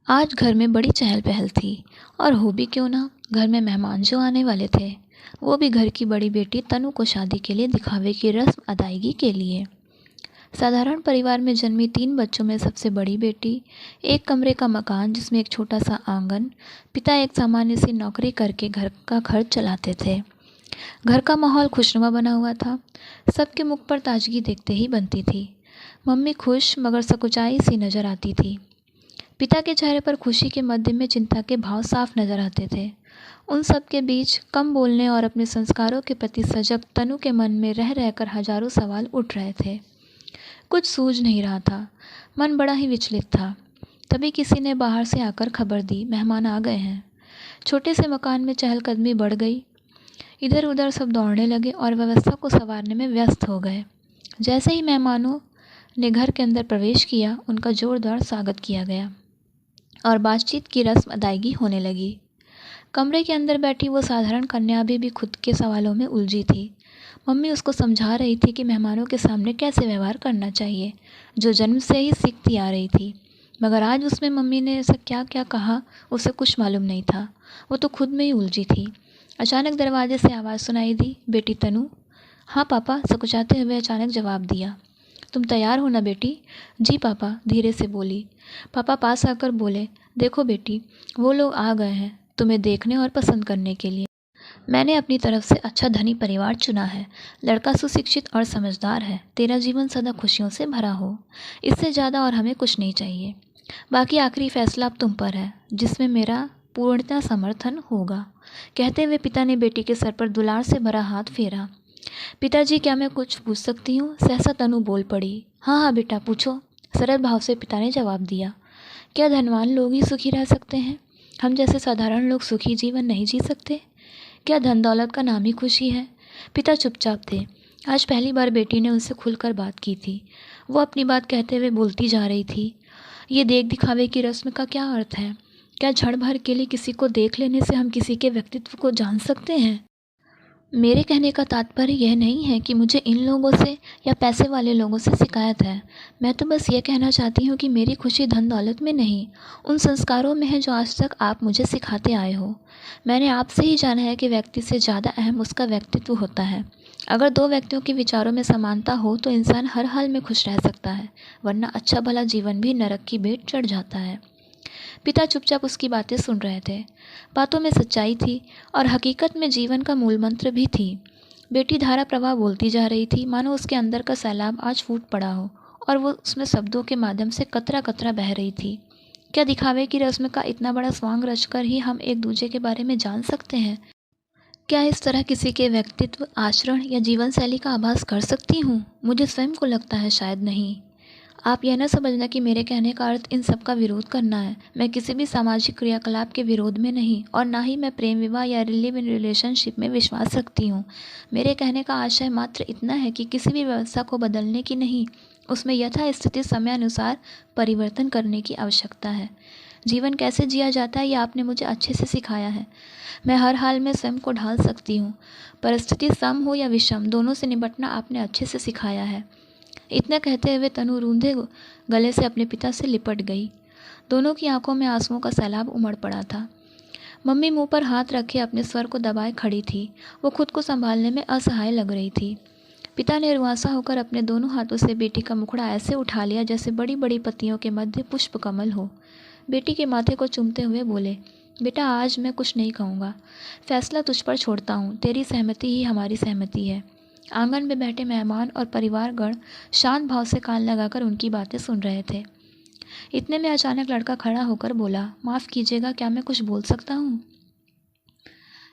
आज घर में बड़ी चहल पहल थी। और हो भी क्यों ना, घर में मेहमान जो आने वाले थे वो भी घर की बड़ी बेटी तनु को शादी के लिए दिखावे की रस्म अदायगी के लिए। साधारण परिवार में जन्मी 3 बच्चों में सबसे बड़ी बेटी, एक कमरे का मकान जिसमें एक छोटा सा आंगन, पिता एक सामान्य सी नौकरी करके घर का खर्च चलाते थे। घर का माहौल खुशनुमा बना हुआ था। सबके मुख पर ताजगी देखते ही बनती थी। मम्मी खुश मगर सकुचाई सी नजर आती थी। पिता के चेहरे पर खुशी के मध्य में चिंता के भाव साफ नजर आते थे। उन सब के बीच कम बोलने और अपने संस्कारों के प्रति सजग तनु के मन में रह रहकर हजारों सवाल उठ रहे थे। कुछ सूझ नहीं रहा था। मन बड़ा ही विचलित था। तभी किसी ने बाहर से आकर खबर दी, मेहमान आ गए हैं। छोटे से मकान में चहलकदमी बढ़ गई। इधर उधर सब दौड़ने लगे और व्यवस्था को संवारने में व्यस्त हो गए। जैसे ही मेहमानों ने घर के अंदर प्रवेश किया, उनका जोरदार स्वागत किया गया और बातचीत की रस्म अदायगी होने लगी। कमरे के अंदर बैठी वो साधारण कन्या अभी भी खुद के सवालों में उलझी थी। मम्मी उसको समझा रही थी कि मेहमानों के सामने कैसे व्यवहार करना चाहिए, जो जन्म से ही सीखती आ रही थी। मगर आज उसमें मम्मी ने ऐसा क्या क्या कहा उसे कुछ मालूम नहीं था। वो तो खुद में ही उलझी थी। अचानक दरवाजे से आवाज़ सुनाई दी, बेटी तनु। हाँ पापा, सकुचाते हुए अचानक जवाब दिया। तुम तैयार हो ना बेटी? जी पापा, धीरे से बोली। पापा पास आकर बोले, देखो बेटी, वो लोग आ गए हैं तुम्हें देखने और पसंद करने के लिए। मैंने अपनी तरफ से अच्छा धनी परिवार चुना है। लड़का सुशिक्षित और समझदार है। तेरा जीवन सदा खुशियों से भरा हो। इससे ज़्यादा और हमें कुछ नहीं चाहिए। बाकी आखिरी फैसला अब तुम पर है, जिसमें मेरा पूर्णतः समर्थन होगा। कहते हुए पिता ने बेटी के सर पर दुलार से भरा हाथ फेरा। पिताजी, क्या मैं कुछ पूछ सकती हूँ? सहसा तनु बोल पड़ी। हाँ हाँ बेटा, पूछो, सरल भाव से पिता ने जवाब दिया। क्या धनवान लोग ही सुखी रह सकते हैं? हम जैसे साधारण लोग सुखी जीवन नहीं जी सकते? क्या धन दौलत का नाम ही खुशी है? पिता चुपचाप थे। आज पहली बार बेटी ने उनसे खुलकर बात की थी। वो अपनी बात कहते हुए बोलती जा रही थी। ये देख दिखावे की रस्म का क्या अर्थ है? क्या क्षण भर के लिए किसी को देख लेने से हम किसी के व्यक्तित्व को जान सकते हैं? मेरे कहने का तात्पर्य यह नहीं है कि मुझे इन लोगों से या पैसे वाले लोगों से शिकायत है। मैं तो बस ये कहना चाहती हूँ कि मेरी खुशी धन दौलत में नहीं, उन संस्कारों में है जो आज तक आप मुझे सिखाते आए हो। मैंने आपसे ही जाना है कि व्यक्ति से ज़्यादा अहम उसका व्यक्तित्व होता है। अगर 2 व्यक्तियों के विचारों में समानता हो तो इंसान हर हाल में खुश रह सकता है, वरना अच्छा भला जीवन भी नरक की भेंट चढ़ जाता है। पिता चुपचाप उसकी बातें सुन रहे थे। बातों में सच्चाई थी और हकीकत में जीवन का मूल मंत्र भी थी। बेटी धारा प्रवाह बोलती जा रही थी, मानो उसके अंदर का सैलाब आज फूट पड़ा हो और वो उसमें शब्दों के माध्यम से कतरा कतरा बह रही थी। क्या दिखावे की रस्म का इतना बड़ा स्वांग रचकर ही हम एक दूसरे के बारे में जान सकते हैं? क्या इस तरह किसी के व्यक्तित्व, आचरण या जीवन शैली का आभास कर सकती हूँ? मुझे स्वयं को लगता है शायद नहीं। आप यह न समझना कि मेरे कहने का अर्थ इन सब का विरोध करना है। मैं किसी भी सामाजिक क्रियाकलाप के विरोध में नहीं, और ना ही मैं प्रेम विवाह या लिव इन रिलेशनशिप में विश्वास रखती हूँ। मेरे कहने का आशय मात्र इतना है कि किसी भी व्यवस्था को बदलने की नहीं, उसमें यथास्थिति समय अनुसार परिवर्तन करने की आवश्यकता है। जीवन कैसे जिया जाता है यह आपने मुझे अच्छे से सिखाया है। मैं हर हाल में स्वयं को ढाल सकती हूँ। परिस्थिति सम हो या विषम, दोनों से निपटना आपने अच्छे से सिखाया है। इतना कहते हुए तनु रूंधे गले से अपने पिता से लिपट गई। दोनों की आंखों में आंसुओं का सैलाब उमड़ पड़ा था। मम्मी मुंह पर हाथ रखे अपने स्वर को दबाए खड़ी थी। वो खुद को संभालने में असहाय लग रही थी। पिता ने रुआंसा होकर अपने दोनों हाथों से बेटी का मुखड़ा ऐसे उठा लिया जैसे बड़ी बड़ी पत्तियों के मध्य पुष्प कमल हो। बेटी के माथे को चूमते हुए बोले, बेटा आज मैं कुछ नहीं कहूँगा। फैसला तुझ पर छोड़ता हूँ। तेरी सहमति ही हमारी सहमति है। आंगन में बैठे मेहमान और परिवारगण शांत भाव से कान लगाकर उनकी बातें सुन रहे थे। इतने में अचानक लड़का खड़ा होकर बोला, माफ़ कीजिएगा, क्या मैं कुछ बोल सकता हूँ?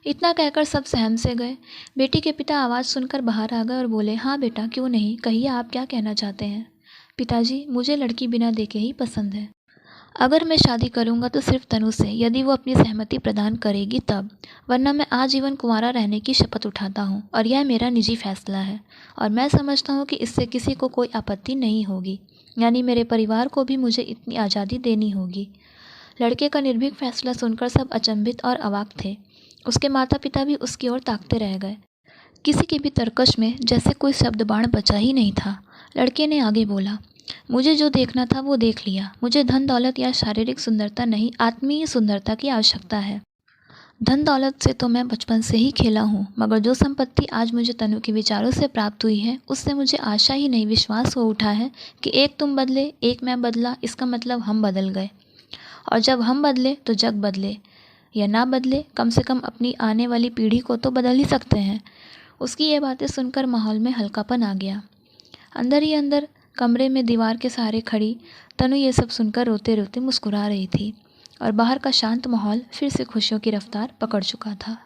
इतना कहकर सब सहम से गए। बेटी के पिता आवाज़ सुनकर बाहर आ गए और बोले, हाँ बेटा, क्यों नहीं, कहिए आप क्या कहना चाहते हैं? पिताजी, मुझे लड़की बिना देखे ही पसंद है। अगर मैं शादी करूंगा तो सिर्फ तनु से, यदि वो अपनी सहमति प्रदान करेगी तब, वरना मैं आजीवन कुंवारा रहने की शपथ उठाता हूँ और यह मेरा निजी फैसला है और मैं समझता हूँ कि इससे किसी को कोई आपत्ति नहीं होगी, यानी मेरे परिवार को भी मुझे इतनी आज़ादी देनी होगी। लड़के का निर्भीक फैसला सुनकर सब अचंभित और अवाक थे। उसके माता पिता भी उसकी ओर ताकते रह गए। किसी के भी तरकश में जैसे कोई शब्द बाण बचा ही नहीं था। लड़के ने आगे बोला, मुझे जो देखना था वो देख लिया। मुझे धन दौलत या शारीरिक सुंदरता नहीं, आत्मीय सुंदरता की आवश्यकता है। धन दौलत से तो मैं बचपन से ही खेला हूँ, मगर जो संपत्ति आज मुझे तनु के विचारों से प्राप्त हुई है, उससे मुझे आशा ही नहीं विश्वास हो उठा है कि एक तुम बदले, एक मैं बदला, इसका मतलब हम बदल गए। और जब हम बदले तो जग बदले, या ना बदले कम से कम अपनी आने वाली पीढ़ी को तो बदल ही सकते हैं। उसकी ये बातें सुनकर माहौल में हल्कापन आ गया। अंदर ही अंदर कमरे में दीवार के सहारे खड़ी तनु ये सब सुनकर रोते रोते मुस्कुरा रही थी, और बाहर का शांत माहौल फिर से खुशियों की रफ्तार पकड़ चुका था।